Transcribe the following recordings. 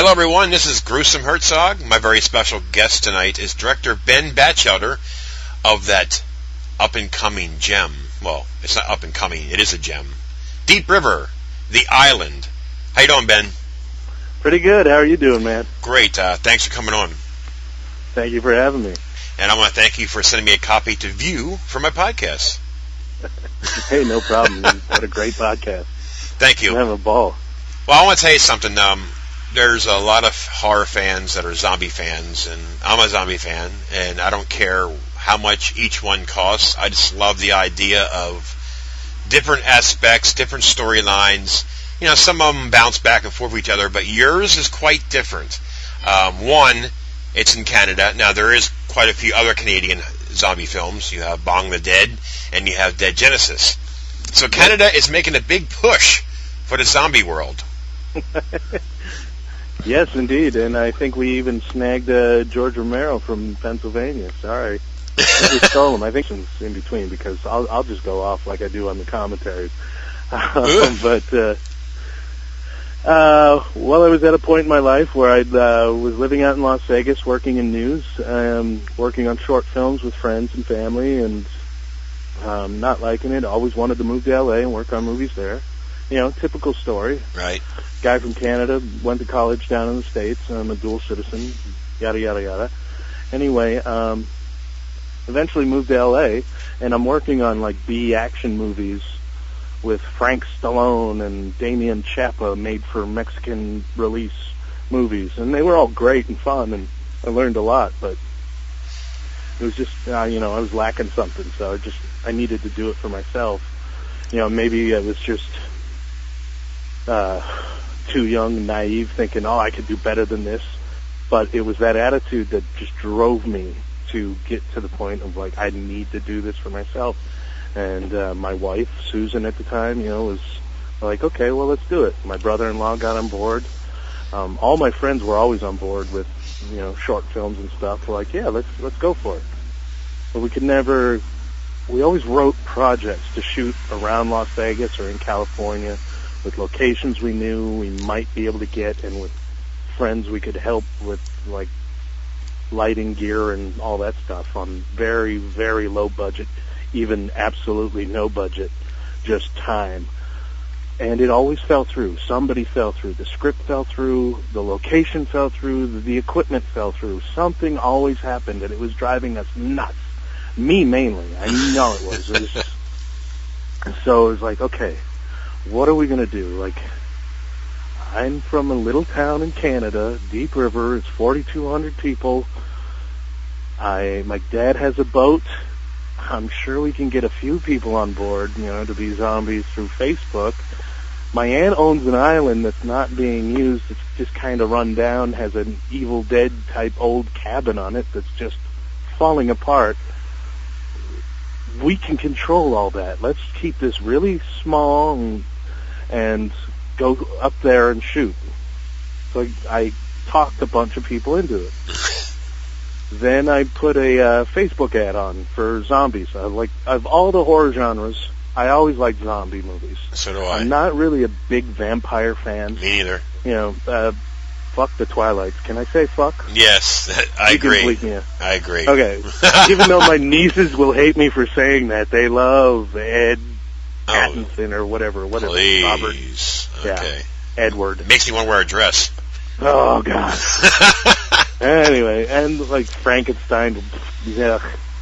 Hello, everyone. This is Gruesome Herzog. My very special guest tonight is director Ben Batchelder of that up-and-coming gem. Well, it's not up-and-coming. It is a gem. Deep River, The Island. How you doing, Ben? Pretty good. How are you doing, man? Great. Thanks for coming on. Thank you for having me. And I want to thank you for sending me a copy to view for my podcast. Hey, no problem. What a great podcast. Thank you. I'm having a ball. Well, I want to tell you something. There's a lot of horror fans that are zombie fans, and I'm a zombie fan, and I don't care how much each one costs. I just love the idea of different aspects, different storylines. You know, some of them bounce back and forth with each other, but yours is quite different. One, it's in Canada. Now, there is quite a few other Canadian zombie films. You have Bong the Dead, and you have Dead Genesis. So Canada is making a big push for the zombie world. Yes, indeed, and I think we even snagged George Romero from Pennsylvania. Sorry. We stole him. I think it's in between, because I'll just go off like I do on the commentaries. Well, I was at a point in my life where I was living out in Las Vegas, working in news, working on short films with friends and family, and not liking it. Always wanted to move to L.A. and work on movies there. You know, typical story. Right. Guy from Canada, went to college down in the States. I'm a dual citizen, yada, yada, yada. Anyway, eventually moved to L.A., and I'm working on, like, B action movies with Frank Stallone and Damian Chapa, made for Mexican release movies. And they were all great and fun, and I learned a lot, but it was just, I was lacking something, so I needed to do it for myself. You know, maybe I was just too young, naive, thinking, I could do better than this. But it was that attitude that just drove me to get to the point of, like, I need to do this for myself. And my wife, Susan, at the time, was like, okay, well, let's do it. My brother-in-law got on board. All my friends were always on board with, short films and stuff. We're like, yeah, let's go for it. But we always wrote projects to shoot around Las Vegas or in California, with locations we knew we might be able to get, and with friends we could help with, like, lighting gear and all that stuff on very, very low budget, even absolutely no budget, just time. And it always fell through. Somebody fell through. The script fell through. The location fell through. The equipment fell through. Something always happened, and it was driving us nuts. Me mainly. I know it was. So it was like, okay, what are we going to do? Like, I'm from a little town in Canada, Deep River. It's 4,200 people. My dad has a boat. I'm sure we can get a few people on board, to be zombies through Facebook. My aunt owns an island that's not being used. It's just kind of run down, has an Evil Dead type old cabin on it that's just falling apart. We can control all that. Let's keep this really small and go up there and shoot. So I talked a bunch of people into it. Then I put a Facebook ad on for zombies. Of all the horror genres, I always liked zombie movies. So do I. I'm not really a big vampire fan. Me neither. Fuck the Twilights. Can I say fuck? Yes, I agree. You can bleep me. I agree. Okay. Even though my nieces will hate me for saying that, they love Ed Pattinson or whatever. Please. Robert. Okay. Yeah. Edward. It makes me want to wear a dress. Oh, God. Anyway, and like Frankenstein,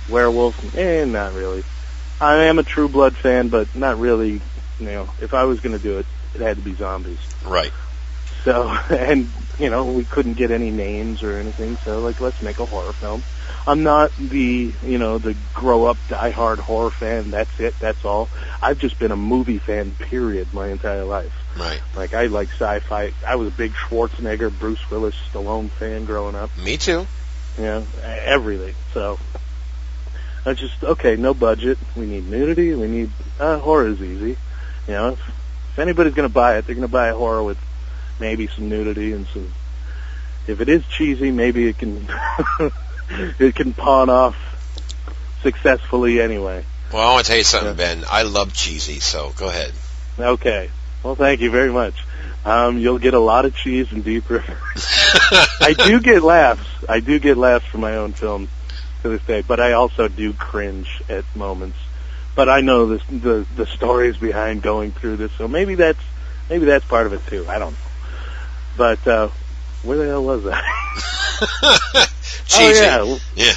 werewolf, not really. I am a True Blood fan, but not really. If I was going to do it, it had to be zombies. Right. So, and, we couldn't get any names or anything, so, let's make a horror film. I'm not the grow-up, die-hard horror fan, that's it, that's all. I've just been a movie fan, period, my entire life. Right. Like, I like sci-fi. I was a big Schwarzenegger, Bruce Willis, Stallone fan growing up. Me too. Everything. So, I just, okay, no budget. We need nudity. We need, horror is easy. If anybody's going to buy it, they're going to buy a horror with maybe some nudity and some, if it is cheesy, maybe it can, it can pawn off successfully anyway. Well, I want to tell you something, Ben. I love cheesy, so go ahead. Okay. Well, thank you very much. You'll get a lot of cheese in Deep River. I do get laughs. I do get laughs from my own film to this day, but I also do cringe at moments. But I know the stories behind going through this, so maybe that's part of it too. I don't know. But where the hell was I? Cheesy. Oh yeah.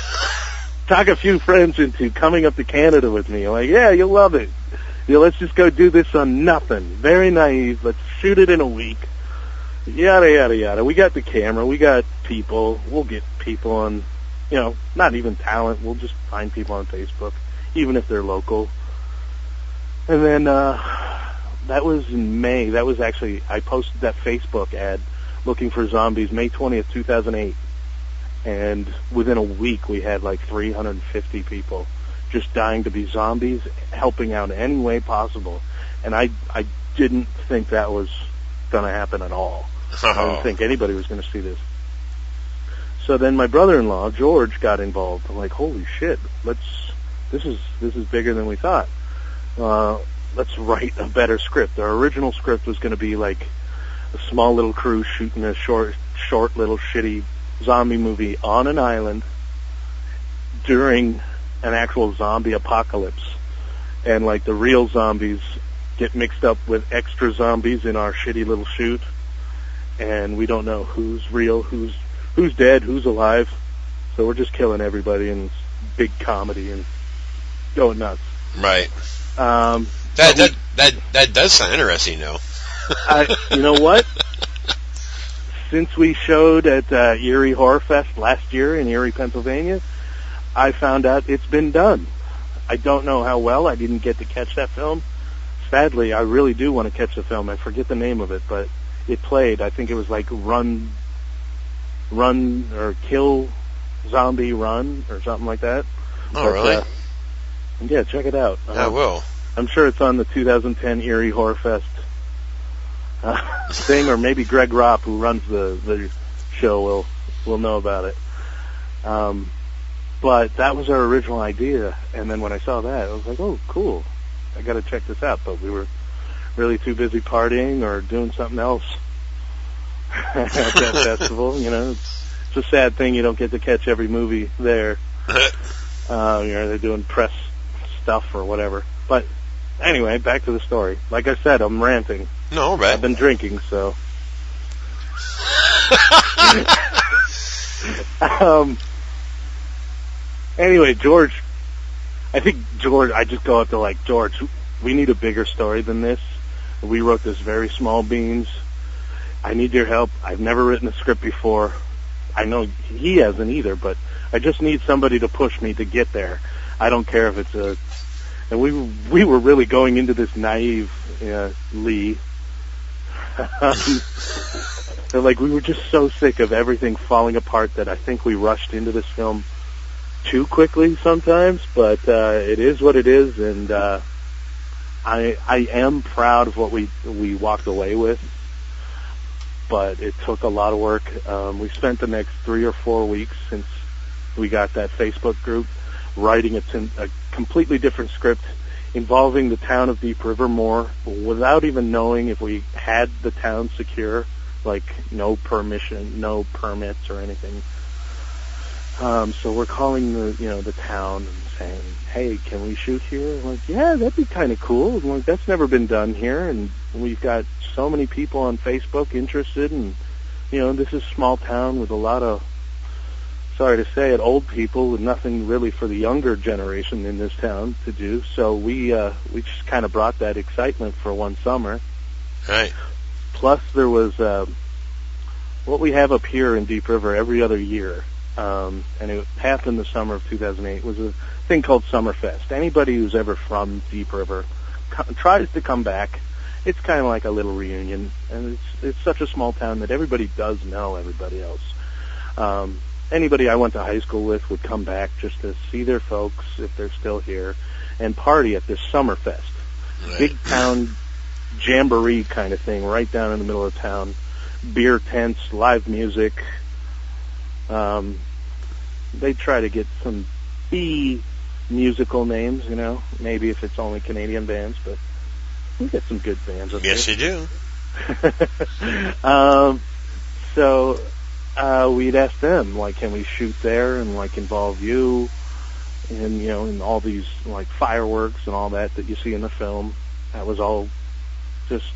Talk a few friends into coming up to Canada with me. I'm like, yeah, you'll love it. Let's just go do this on nothing. Very naive. Let's shoot it in a week. Yada, yada, yada. We got the camera. We got people. We'll get people on, not even talent. We'll just find people on Facebook, even if they're local. And then that was in May. That was actually, I posted that Facebook ad looking for zombies May 20th, 2008. And within a week, we had like 350 people just dying to be zombies, helping out in any way possible. And I didn't think that was going to happen at all. I didn't think anybody was going to see this. So then my brother-in-law, George, got involved. I'm like, holy shit, this is bigger than we thought. Let's write a better script. Our original script was going to be like a small little crew shooting a short little shitty zombie movie on an island during an actual zombie apocalypse, and like the real zombies get mixed up with extra zombies in our shitty little shoot, and we don't know who's real, who's dead, who's alive. So we're just killing everybody, and it's big comedy and going nuts. Right. That does sound interesting, though. You know what? Since we showed at Erie Horror Fest last year in Erie, Pennsylvania, I found out it's been done. I don't know how well. I didn't get to catch that film. Sadly, I really do want to catch the film. I forget the name of it, but it played. I think it was like Run or Kill Zombie Run or something like that. Oh, really? Yeah, check it out. I will. I'm sure it's on the 2010 Erie Horror Fest thing, or maybe Greg Ropp, who runs the show, will know about it. But that was our original idea, and then when I saw that, I was like, oh, cool. I got to check this out. But we were really too busy partying or doing something else at that festival. It's a sad thing you don't get to catch every movie there. They're doing press stuff or whatever. But anyway, back to the story. Like I said, I'm ranting. No, right. I've been drinking, so. Anyway, George, I just go up to like, George, we need a bigger story than this. We wrote this very small beans. I need your help. I've never written a script before. I know he hasn't either, but I just need somebody to push me to get there. I don't care if it's and we were really going into this naively. Like, we were just so sick of everything falling apart that I think we rushed into this film too quickly sometimes, but it is what it is, and I am proud of what we walked away with, but it took a lot of work. We spent the next 3 or 4 weeks since we got that Facebook group writing a completely different script involving the town of Deep River more, without even knowing if we had the town secure, like no permission, no permits or anything. So we're calling the town and saying, hey, can we shoot here? I'm like, yeah, that'd be kind of cool. I'm like, that's never been done here, and we've got so many people on Facebook interested, and this is a small town with a lot of, sorry to say it, old people with nothing really for the younger generation in this town to do. So we just kind of brought that excitement for one summer. Right. Plus there was what we have up here in Deep River every other year, and it happened the summer of 2008, was a thing called Summerfest. Anybody who's ever from Deep River tries to come back. It's kind of like a little reunion, and it's such a small town that everybody does know everybody else. Anybody I went to high school with would come back just to see their folks, if they're still here, and party at this Summerfest. Right. Big town jamboree kind of thing right down in the middle of town. Beer tents, live music. They try to get some B musical names, maybe if it's only Canadian bands, but we get some good bands up there. Yes, you do. So we'd ask them, like, can we shoot there and, like, involve you in, you know, in all these, like, fireworks and all that you see in the film. That was all just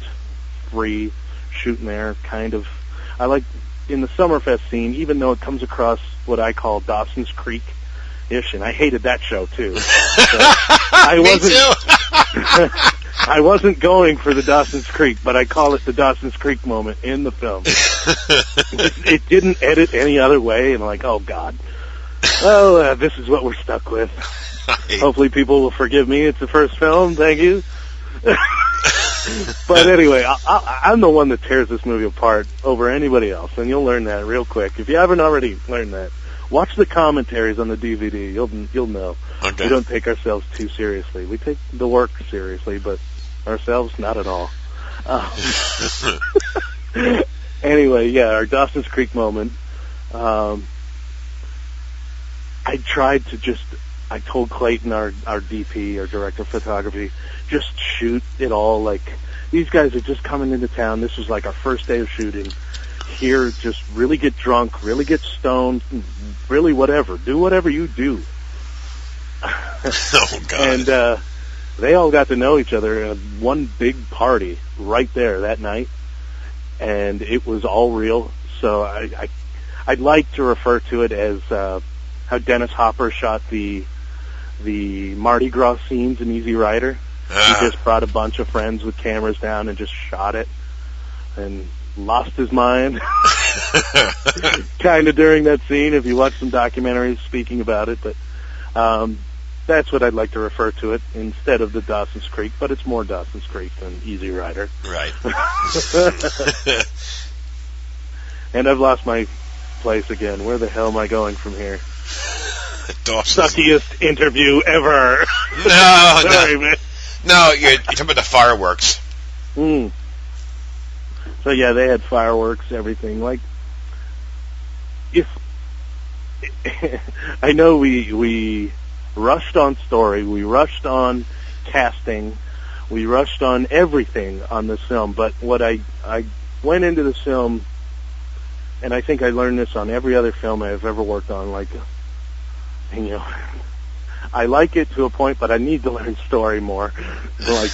free shooting there, kind of. I like, in the Summerfest scene, even though it comes across what I call Dawson's Creek-ish, and I hated that show, too. So Me too. I wasn't going for the Dawson's Creek, but I call it the Dawson's Creek moment in the film. It didn't edit any other way, and like, oh, God. Well, this is what we're stuck with. Hopefully people will forgive me. It's the first film. Thank you. But anyway, I'm the one that tears this movie apart over anybody else, and you'll learn that real quick. If you haven't already learned that, watch the commentaries on the DVD. You'll know. Okay. We don't take ourselves too seriously. We take the work seriously, but ourselves not at all. Anyway, yeah, our Dawson's Creek moment. I told Clayton, our DP, our director of photography, just shoot it all. Like, these guys are just coming into town. This was like our first day of shooting. Here, just really get drunk, really get stoned, really whatever. Do whatever you do. Oh, God. And they all got to know each other in one big party right there that night. And it was all real. So I'd like to refer to it as how Dennis Hopper shot the Mardi Gras scenes in Easy Rider. He just brought a bunch of friends with cameras down and just shot it and lost his mind kind of during that scene, if you watch some documentaries speaking about it. But that's what I'd like to refer to it instead of the Dawson's Creek, but it's more Dawson's Creek than Easy Rider. Right. And I've lost my place again. Where the hell am I going from here? Dawson's. Suckiest interview ever. No, Sorry, no. man. No, you're talking about the fireworks. So yeah, they had fireworks, everything. Like, if I know we rushed on story, we rushed on casting, we rushed on everything on this film. But what I went into this film, and I think I learned this on every other film I've ever worked on. Like, you know, I like it to a point, but I need to learn story more. Like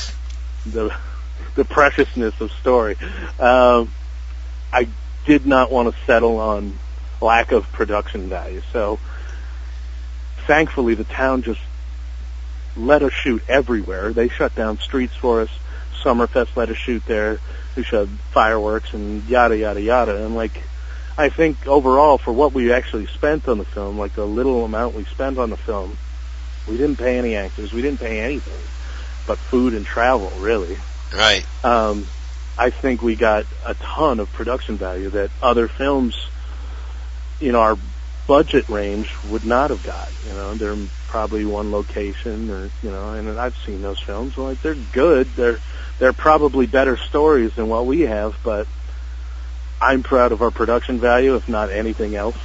the preciousness of story. I did not want to settle on lack of production value. So thankfully the town just let us shoot everywhere. They shut down streets for us. Summerfest let us shoot there. We shot fireworks and yada, yada, yada. And like, I think overall for what we actually spent on the film, like the little amount we spent on the film, we didn't pay any actors. We didn't pay anything but food and travel, really. Right. I think we got a ton of production value that other films in our budget range would not have got. You know, they're probably one location, or you know, and I've seen those films. Like, they're good. They're probably better stories than what we have, but I'm proud of our production value, if not anything else.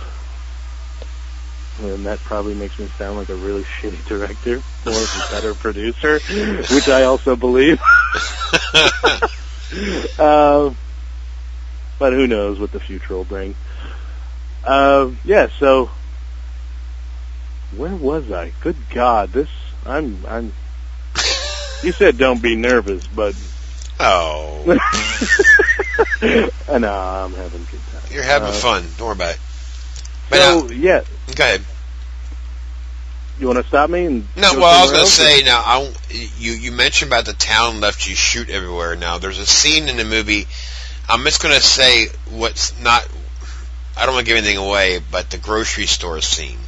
And that probably makes me sound like a really shitty director or a better producer, which I also believe. But who knows what the future will bring. Yeah, so where was I? Good God, I'm you said don't be nervous, but Oh. no, I'm having a good time. You're having fun. Don't worry about it. But So, yeah, go ahead. you want to stop me? And No, go well, I was somewhere going to else? say, now, you mentioned about the town left you shoot everywhere. Now, there's a scene in the movie, I'm just going to say what's not, I don't want to give anything away, but the grocery store scene.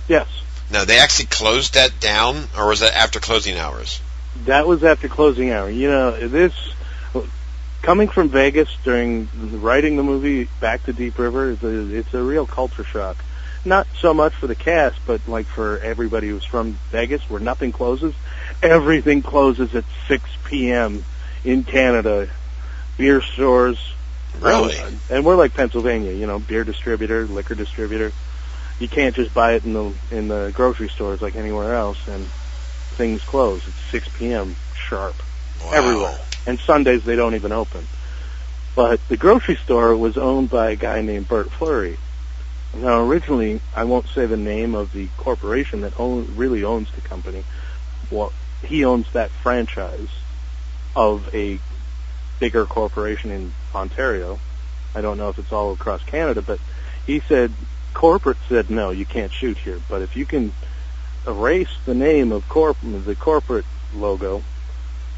Yes. Now, they actually closed that down, or was that after closing hours? That was after closing hour. You know, this, coming from Vegas during writing the movie Back to Deep River, it's a real culture shock. Not so much for the cast, but like for everybody who's from Vegas, where nothing closes. Everything closes at 6 p.m. in Canada. Beer stores. Really? And we're like Pennsylvania, you know, beer distributor, liquor distributor. You can't just buy it in the grocery stores like anywhere else, and things close at 6 p.m. sharp. Wow. Everywhere. And Sundays they don't even open. But the grocery store was owned by a guy named Bert Fleury. Now, originally, I won't say the name of the corporation that really owns the company. Well, he owns that franchise of a bigger corporation in Ontario. I don't know if it's all across Canada, but he said, corporate said, no, you can't shoot here. But if you can erase the name of the corporate logo,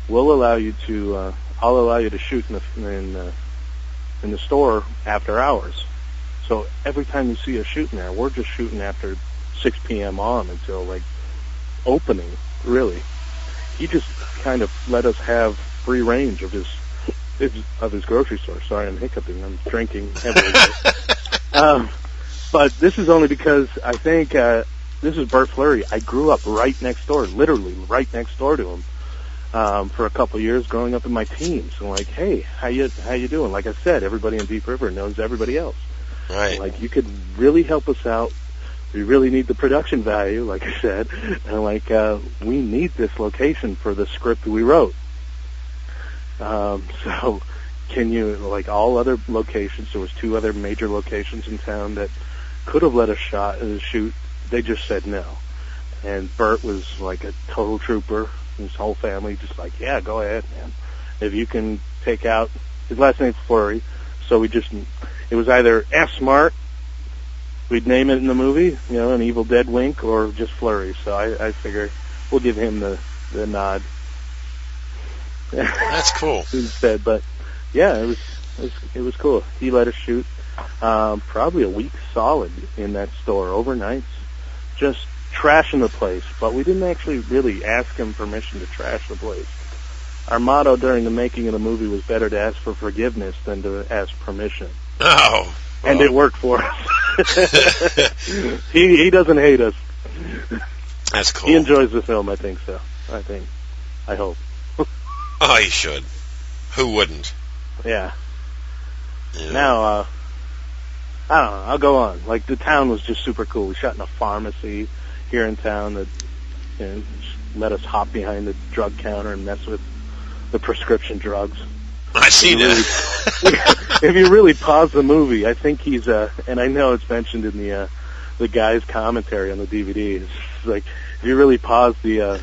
we'll allow you to, I'll allow you to shoot in the store after hours. So every time you see us shooting there, we're just shooting after 6 p.m. on until, like, opening, really. He just kind of let us have free range of his grocery store. Sorry, I'm hiccuping. I'm drinking heavily. But this is only because I think this is Bert Fleury. I grew up right next door, literally right next door to him, for a couple of years growing up in my teens. So, like, hey, how you doing? Like I said, everybody in Deep River knows everybody else. Right. Like, you could really help us out. We really need the production value, like I said, and we need this location for the script we wrote. So can you, like all other locations, there was 2 other major locations in town that could have let us shoot. They just said no. And Bert was like a total trooper. His whole family just like, yeah, go ahead, man. If you can take out, his last name's Fleury, so it was either F Smart, we'd name it in the movie, an Evil Dead wink, or just Fleury. So I figure we'll give him the nod. That's cool. Instead, but yeah, it was cool. He let us shoot probably a week solid in that store, overnights, just trashing the place. But we didn't actually really ask him permission to trash the place. Our motto during the making of the movie was better to ask for forgiveness than to ask permission. Oh. Well. And it worked for us. He doesn't hate us. That's cool. He enjoys the film, I think so. I hope. Oh, he should. Who wouldn't? Yeah. Now, I don't know. I'll go on. Like, the town was just super cool. We shot in a pharmacy here in town that let us hop behind the drug counter and mess with the prescription drugs. I seen that. If you really pause the movie, I think he's and I know it's mentioned in the guy's commentary on the DVD. It's like, if you really pause the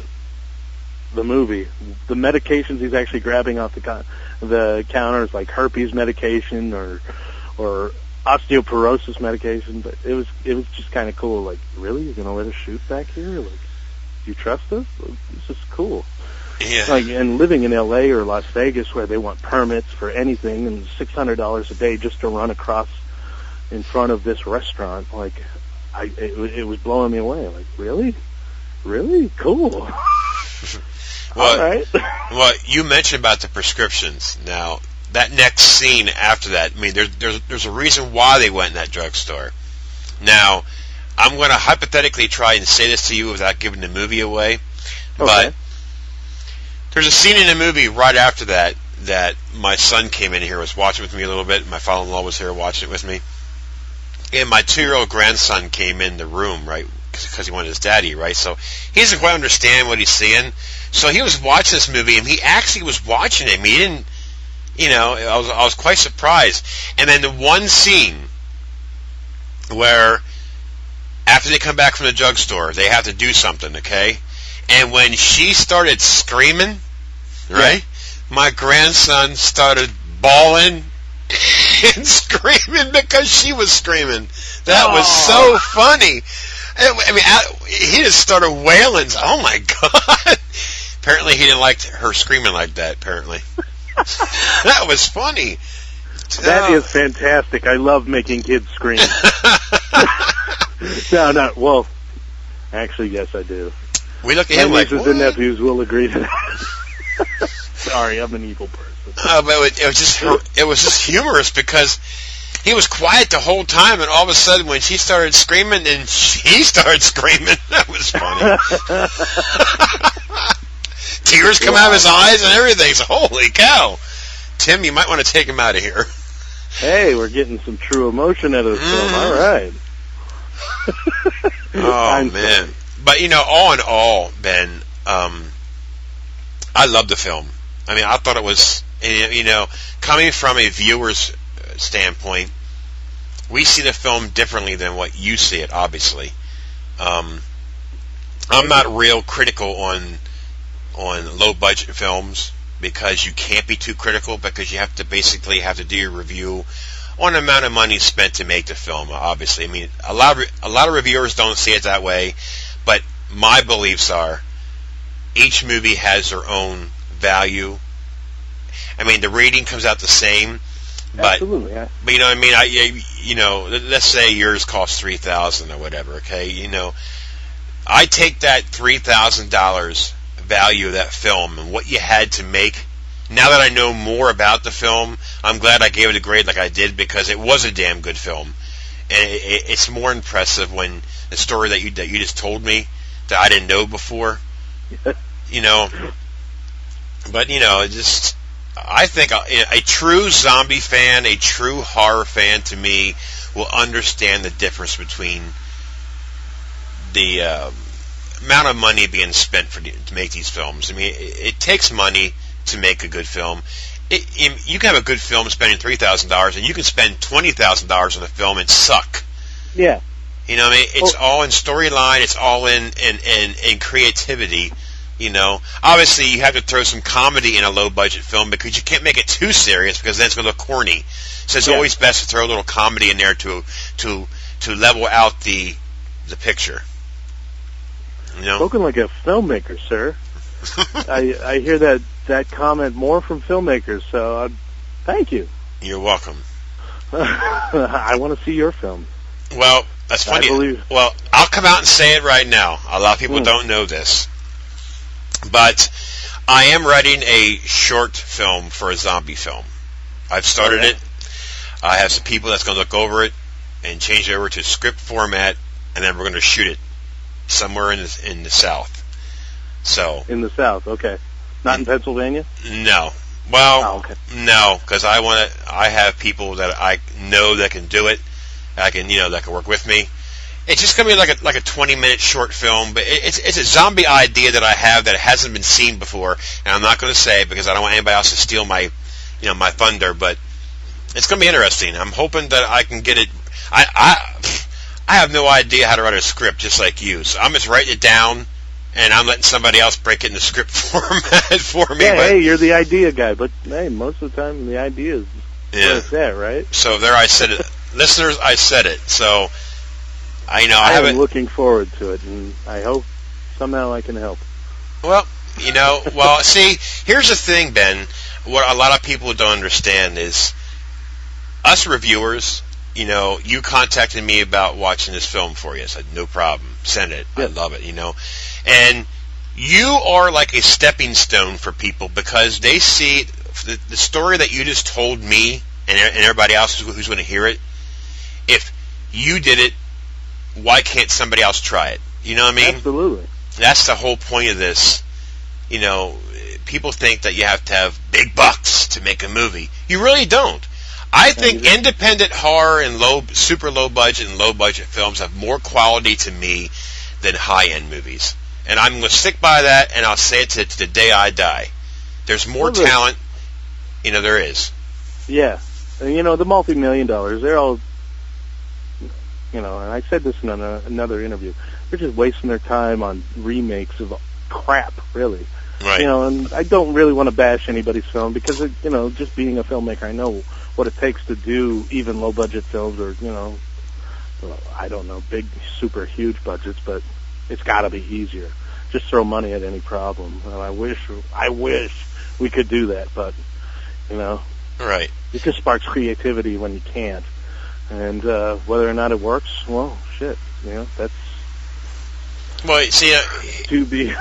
movie, the medications he's actually grabbing off the counter is like herpes medication or osteoporosis medication. But it was just kind of cool. Like, really, you're gonna let us shoot back here? Like, do you trust us? This is cool. Yeah. Like, and living in L.A. or Las Vegas where they want permits for anything and $600 a day just to run across in front of this restaurant, like, it was blowing me away. Like, really? Cool. Well, all right. Well, you mentioned about the prescriptions. Now, that next scene after that, I mean, there's a reason why they went in that drugstore. Now, I'm going to hypothetically try and say this to you without giving the movie away, but there's a scene in the movie right after that my son came in here, was watching with me a little bit. My father-in-law was here watching it with me. And my 2-year-old grandson came in the room, right, because he wanted his daddy, right? So he doesn't quite understand what he's seeing. So he was watching this movie, and he actually was watching it. He didn't, I was quite surprised. And then the one scene where after they come back from the drugstore, they have to do something, okay? And when she started screaming, right, my grandson started bawling and screaming because she was screaming. That was so funny. I mean, he just started wailing. Oh, my God. Apparently, he didn't like her screaming like that, apparently. That was funny. That is fantastic. I love making kids scream. Well, actually, yes, I do. We look at him like, nieces and nephews will agree to that. Sorry, I'm an evil person. But it was just humorous because he was quiet the whole time, and all of a sudden, when she started screaming, and he started screaming, that was funny. Tears come out of his eyes and everything. So, holy cow. Tim, you might want to take him out of here. Hey, we're getting some true emotion out of the film. All right. Oh, man. But, all in all, Ben, I love the film. I mean, I thought it was And, you know, coming from a viewer's standpoint, we see the film differently than what you see it, obviously. I'm not real critical on low-budget films because you can't be too critical, because you have to basically do your review on the amount of money spent to make the film, obviously. I mean, a lot of reviewers don't see it that way, but my beliefs are each movie has their own value. I mean, the rating comes out the same, but Absolutely, yeah. But you know what I mean? You know, let's say yours costs $3,000 or whatever. Okay, you know, I take that $3,000 value of that film and what you had to make. Now that I know more about the film, I'm glad I gave it a grade like I did, because it was a damn good film, and it's more impressive when the story that you just told me that I didn't know before. You know, but you know, I think a true zombie fan, a true horror fan, to me, will understand the difference between the amount of money being spent to make these films. I mean, it takes money to make a good film. You can have a good film spending $3,000, and you can spend $20,000 on a film and suck. Yeah. You know what I mean? It's all in storyline. It's all in creativity. You know, obviously you have to throw some comedy in a low-budget film because you can't make it too serious, because then it's going to look corny. So it's always best to throw a little comedy in there to level out the picture. You know? Spoken like a filmmaker, sir. I hear that comment more from filmmakers, so thank you. You're welcome. I want to see your film. Well, that's funny. Well, I'll come out and say it right now. A lot of people don't know this, but I am writing a short film for a zombie film. I've started it. I have some people that's going to look over it and change it over to script format, and then we're going to shoot it somewhere in the South. So in the South, okay, not in Pennsylvania. No, well, no, because I have people that I know that can do it. That can work with me. It's just gonna be like a 20-minute short film, but it's a zombie idea that I have that hasn't been seen before, and I'm not going to say it because I don't want anybody else to steal my thunder. But it's going to be interesting. I'm hoping that I can get it. I have no idea how to write a script, just like you. So I'm just writing it down, and I'm letting somebody else break it in the script format for me. Yeah, hey, you're the idea guy, but hey, most of the time the idea is where it's at, right? So there, I said it, listeners. I said it. So I am looking forward to it, and I hope somehow I can help. Well, see, here's the thing, Ben. What a lot of people don't understand is us reviewers. You contacted me about watching this film for you. I said, no problem. Send it. I love it, And you are like a stepping stone for people, because they see the story that you just told me and everybody else who's going to hear it. If you did it, why can't somebody else try it? You know what I mean? Absolutely. That's the whole point of this. People think that you have to have big bucks to make a movie. You really don't. I think independent horror and super low budget and low budget films have more quality to me than high-end movies. And I'm going to stick by that, and I'll say it to the day I die. There's more talent, there is. Yeah. And, the multi-million dollars, they're all, and I said this in another interview, they're just wasting their time on remakes of crap, really. Right. And I don't really want to bash anybody's film, because, just being a filmmaker, I know what it takes to do even low-budget films, or, I don't know, big, super huge budgets, but it's got to be easier. Just throw money at any problem. And I wish we could do that, but, Right. It just sparks creativity when you can't. And whether or not it works, well, shit, that's well, see, to be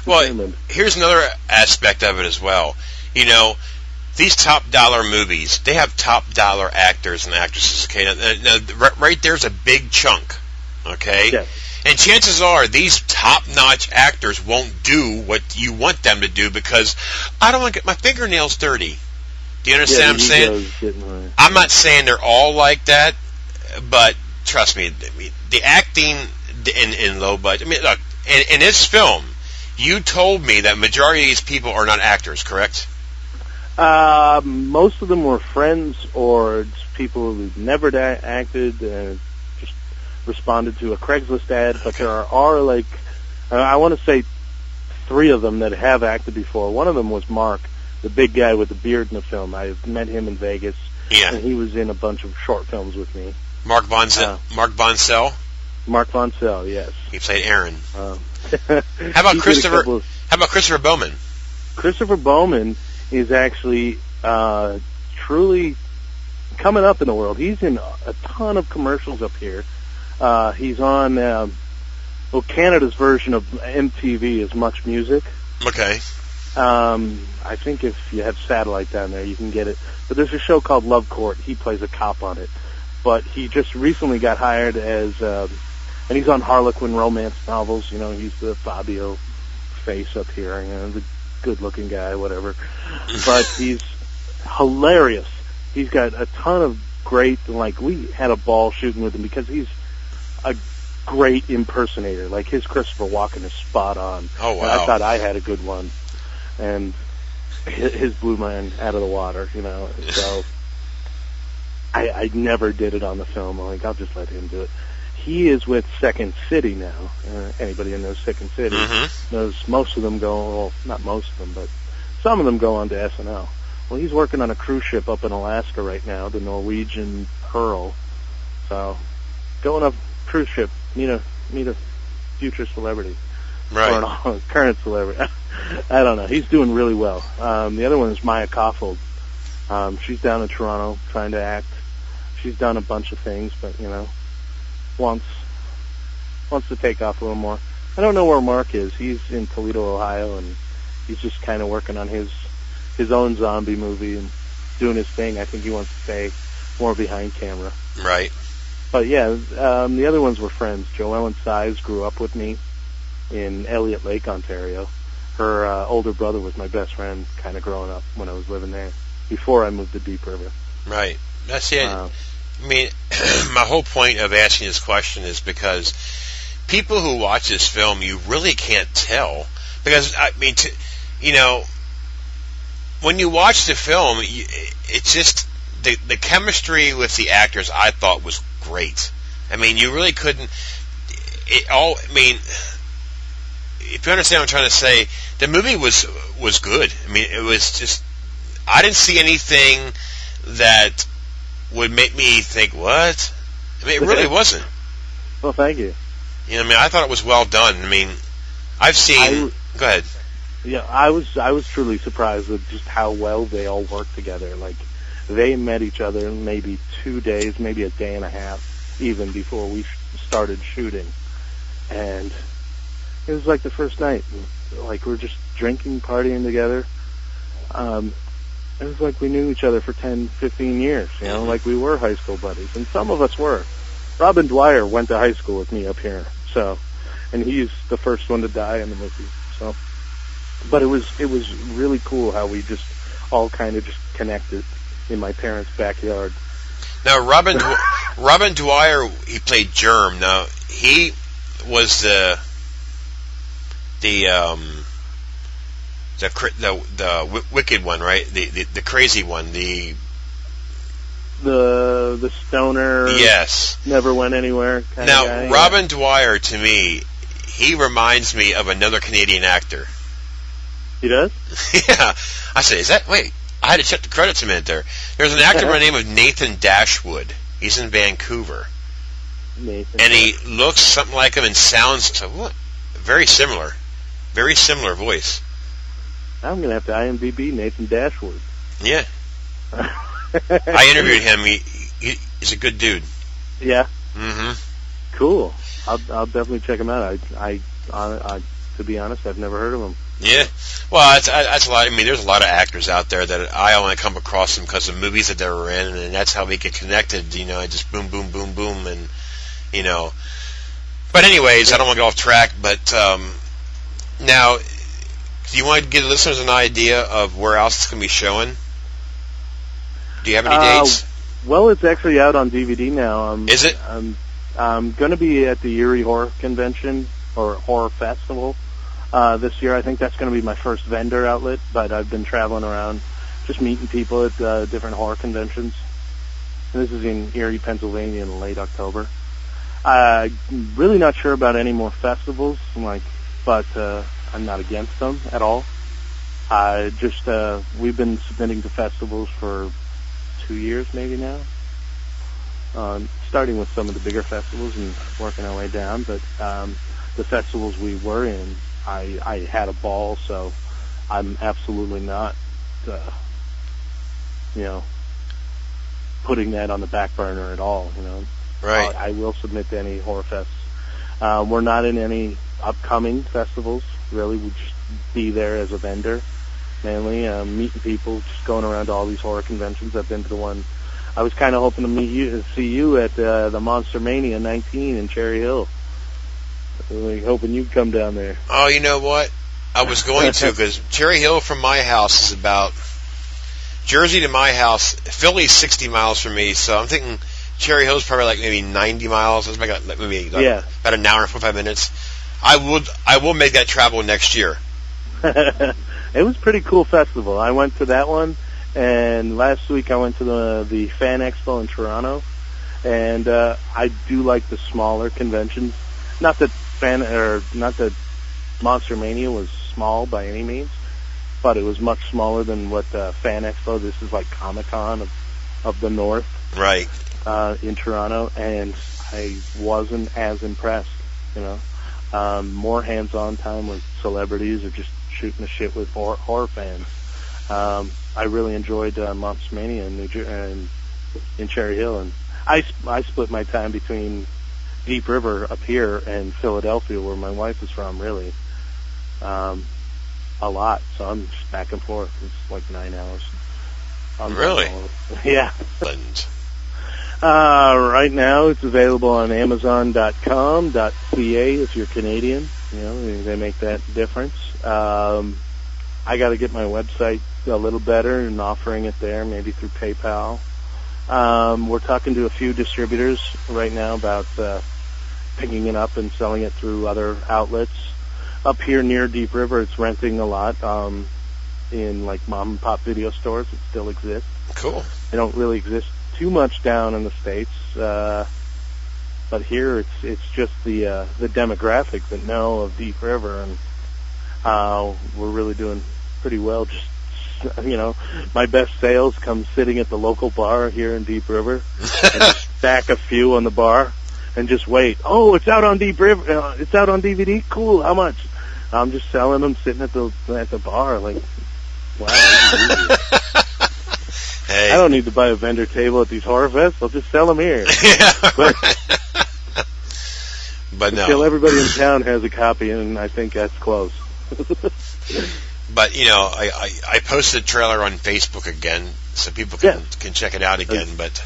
well, determined. Here's another aspect of it as well. These top dollar movies, they have top dollar actors and actresses. Okay, now, right there's a big chunk. Okay, yeah. And chances are these top-notch actors won't do what you want them to do, because I don't want to get my fingernails dirty. Do you understand what I'm saying? I'm not saying they're all like that, but trust me, the acting in low budget. I mean, look, in this film, you told me that majority of these people are not actors, correct? Most of them were friends or just people who've never acted and just responded to a Craigslist ad. But there are like, I want to say 3 of them that have acted before. One of them was Mark, the big guy with the beard in the film. I met him in Vegas. Yeah. And he was in a bunch of short films with me. Mark Bonsell? Mark Bonsell, yes. He played Aaron. How about Christopher? How about Christopher Bowman? Christopher Bowman is actually truly coming up in the world. He's in a ton of commercials up here. He's on Canada's version of MTV is Much Music. Okay. I think if you have satellite down there, you can get it. But there's a show called Love Court. He plays a cop on it. But he just recently got hired as, and he's on Harlequin romance novels. You know, he's the Fabio face up here, you know, the good-looking guy, whatever. But he's hilarious. He's got a ton of great, like, we had a ball shooting with him because he's a great impersonator. Like, his Christopher Walken is spot on. Oh, wow. And I thought I had a good one. And his blew mine out of the water, you know. So I never did it on the film. I'm like, I'll just let him do it. He is with Second City now. Anybody who knows Second City knows most of them go, well, not most of them, but some of them go on to SNL. Well, he's working on a cruise ship up in Alaska right now, the Norwegian Pearl. So, go on a cruise ship, meet a future celebrity. Right. Or a current celebrity. I don't know. He's doing really well. The other one is Maya Caulfield. She's down in Toronto trying to act. She's done a bunch of things, but, you know, wants to take off a little more. I don't know where Mark is. He's in Toledo, Ohio, and he's just kind of working on his own zombie movie and doing his thing. I think he wants to stay more behind camera. Right. But, yeah, the other ones were friends. Joellen Size grew up with me in Elliott Lake, Ontario. Her older brother was my best friend kind of growing up when I was living there before I moved to Deep River. Right. That's it. I mean, my whole point of asking this question is because people who watch this film, you really can't tell. Because, I mean, you know, when you watch the film, it's just the chemistry with the actors I thought was great. I mean, you really couldn't. I mean, if you understand what I'm trying to say, the movie was good. I mean, it was just, I didn't see anything that would make me think, what? I mean, it really wasn't. Well, thank you. You know, I mean, I thought it was well done. I mean, I've seen. Go ahead. Yeah, I was truly surprised with just how well they all worked together. Like, they met each other in maybe 2 days, maybe a day and a half, even before we started shooting, and it was like the first night. Like, we're just drinking, partying together. It was like we knew each other for 10, 15 years, you know, like we were high school buddies. And some of us were. Robin Dwyer went to high school with me up here, so, and he's the first one to die in the movie, so. But it was really cool how we just all kind of just connected in my parents' backyard. Now, Robin Dwyer, he played Germ. Now, he was the wicked one, right? The crazy one. The stoner. Yes. Never went anywhere. Now, guy, Robin Dwyer, to me, he reminds me of another Canadian actor. He does? Yeah. I said, wait, I had to check the credits a minute there. There's an actor by the name of Nathan Dashwood. He's in Vancouver. Nathan. And he looks something like him and sounds very similar. Very similar voice. I'm going to have to IMDb Nathan Dashwood. Yeah. I interviewed him. He's a good dude. Yeah? Mm-hmm. Cool. I'll definitely check him out. I to be honest, I've never heard of him. Yeah. Well, that's a lot. I mean, there's a lot of actors out there that I only come across them because of movies that they were in, and that's how we get connected, you know, just boom, boom, boom, boom, and, you know. But anyways, I don't want to get off track, but now, do you want to give the listeners an idea of where else it's going to be showing? Do you have any dates? Well, it's actually out on DVD now. Is it? I'm going to be at the Erie Horror Convention, or Horror Festival, this year. I think that's going to be my first vendor outlet, but I've been traveling around just meeting people at different horror conventions. And this is in Erie, Pennsylvania in late October. Really not sure about any more festivals, but I'm not against them at all. We've been submitting to festivals for 2 years maybe now. Starting with some of the bigger festivals and working our way down, but the festivals we were in, I had a ball, so I'm absolutely not, putting that on the back burner at all, Right. I will submit to any horror fests. We're not in any upcoming festivals, really. We just be there as a vendor, mainly, meeting people, just going around to all these horror conventions. I've been to the one, I was kind of hoping to see you at the Monster Mania 19 in Cherry Hill. Hoping you'd come down there. Oh, you know what? I was going to, because Cherry Hill from my house is about, Jersey to my house, Philly's 60 miles from me, so I'm thinking Cherry Hill's probably like maybe 90 miles. It's maybe about an hour and 45 minutes. I will make that travel next year. It was a pretty cool festival. I went to that one, and last week I went to the Fan Expo in Toronto, and I do like the smaller conventions. Not that Monster Mania was small by any means, but it was much smaller than what Fan Expo. This is like Comic-Con of the North, right? In Toronto, and I wasn't as impressed. More hands-on time with celebrities or just shooting the shit with horror fans. I really enjoyed Monster Mania in Cherry Hill, and I split my time between Deep River up here and Philadelphia, where my wife is from, really. A lot, so I'm just back and forth. It's like 9 hours. Really? Yeah. Right now, it's available on Amazon.com.ca if you're Canadian. They make that difference. I got to get my website a little better and offering it there, maybe through PayPal. We're talking to a few distributors right now about picking it up and selling it through other outlets. Up here near Deep River, it's renting a lot in like mom and pop video stores. It still exists. Cool. They don't really exist too much down in the States, but here it's just the demographic that know of Deep River, and we're really doing pretty well. Just my best sales come sitting at the local bar here in Deep River and just stack a few on the bar and just wait. Oh, it's out on Deep River. It's out on DVD. Cool. How much? I'm just selling them sitting at the bar. Like, wow. Hey. I don't need to buy a vendor table at these horror fests. I'll just sell them here. Yeah. But no. Until everybody in town has a copy, and I think that's close. But I posted a trailer on Facebook again, so people can check it out again. But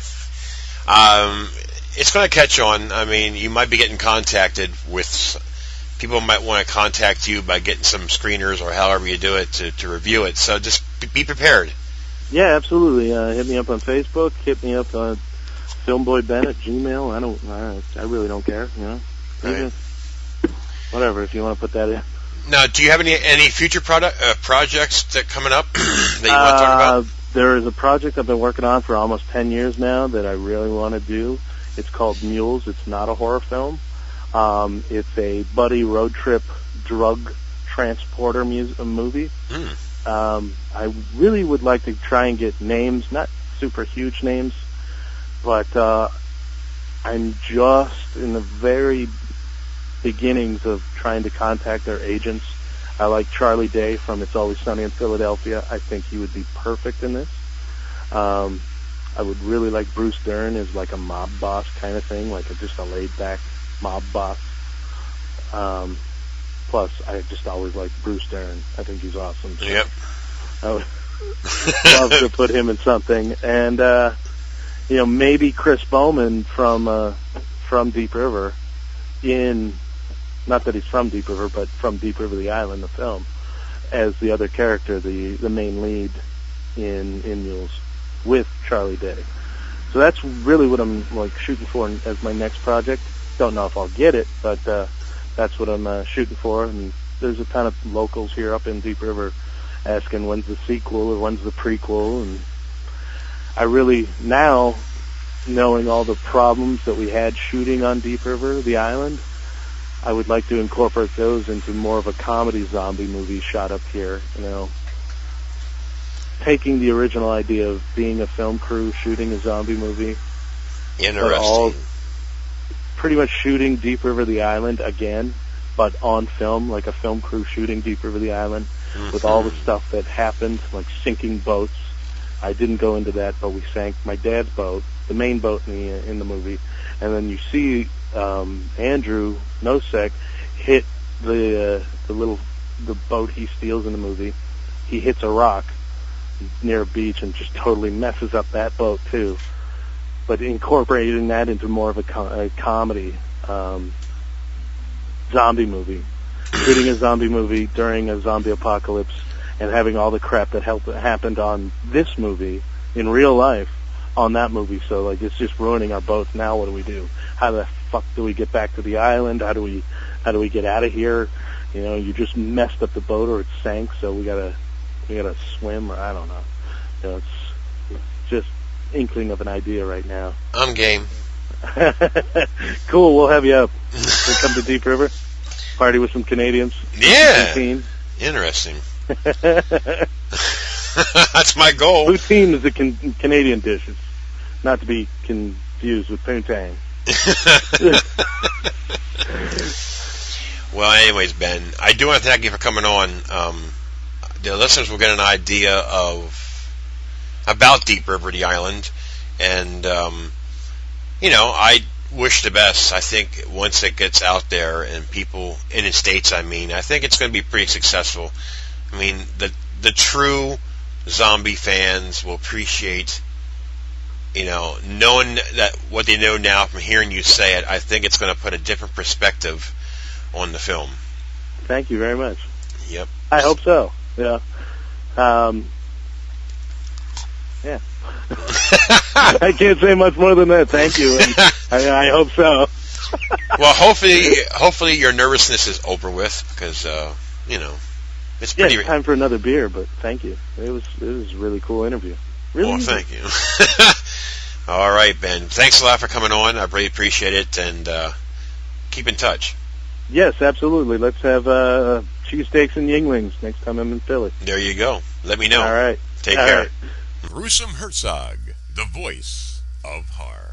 it's going to catch on. I mean, you might be getting contacted with. People might want to contact you by getting some screeners or however you do it to review it. So just be prepared. Yeah, absolutely. Hit me up on Facebook. Hit me up on FilmBoyBen at Gmail. I really don't care. Right. Whatever. If you want to put that in. Now, do you have any future projects that coming up that you want to talk about? There is a project I've been working on for almost 10 years now that I really want to do. It's called Mules. It's not a horror film. It's a buddy road trip drug transporter movie. I really would like to try and get names, not super huge names, but I'm just in the very beginnings of trying to contact their agents. I like Charlie Day from It's Always Sunny in Philadelphia. I think he would be perfect in this. I would really like Bruce Dern as like a mob boss kind of thing, like just a laid-back mob boss. Plus, I just always like Bruce Dern. I think he's awesome. So Yep. I would love to put him in something. And, maybe Chris Bowman from Deep River not that he's from Deep River, but from Deep River, the island, the film, as the other character, the main lead in Mules with Charlie Day. So that's really what I'm shooting for as my next project. Don't know if I'll get it, but that's what I'm shooting for. And there's a ton of locals here up in Deep River asking when's the sequel or when's the prequel. And I really, now, knowing all the problems that we had shooting on Deep River, the island, I would like to incorporate those into more of a comedy zombie movie shot up here, you know. Taking the original idea of being a film crew shooting a zombie movie. Interesting. Pretty much shooting Deep River the Island again, but on film, like a film crew shooting Deep River the Island, with all the stuff that happened, like sinking boats. I didn't go into that, but we sank my dad's boat, the main boat in the movie, and then you see Andrew Nosek hit the boat he steals in the movie. He hits a rock near a beach and just totally messes up that boat too. But incorporating that into more of a comedy zombie movie, shooting a zombie movie during a zombie apocalypse, and having all the crap that happened on this movie in real life on that movie. So like, it's just ruining our boats. Now what do we do? How the fuck do we get back to the island? How do we get out of here? You know, you just messed up the boat or it sank, so we gotta swim, or I don't know. You know, it's just inkling of an idea right now. I'm game. Cool, we'll have you up. We'll come to Deep River, party with some Canadians. Yeah. Poutine. Interesting. That's my goal. Poutine is a Canadian dish. It's not to be confused with poontang. Well, anyways, Ben, I do want to thank you for coming on. The listeners will get an idea about Deep River, the island, and I wish the best. I think once it gets out there and people in the States, I think it's going to be pretty successful. I mean, the true zombie fans will appreciate, knowing that what they know now from hearing you say it. I think it's going to put a different perspective on the film. Thank you very much. Yep. I hope so. Yeah. Yeah. I can't say much more than that. Thank you. I hope so. Well, hopefully your nervousness is over with, because it's pretty. Yeah, time for another beer, but thank you. It was a really cool interview. Really. Well, thank you. All right, Ben. Thanks a lot for coming on. I really appreciate it, and keep in touch. Yes, absolutely. Let's have cheesesteaks and Yinglings next time I'm in Philly. There you go. Let me know. All right. Take care. Right. Gruesome Herzog, the voice of horror.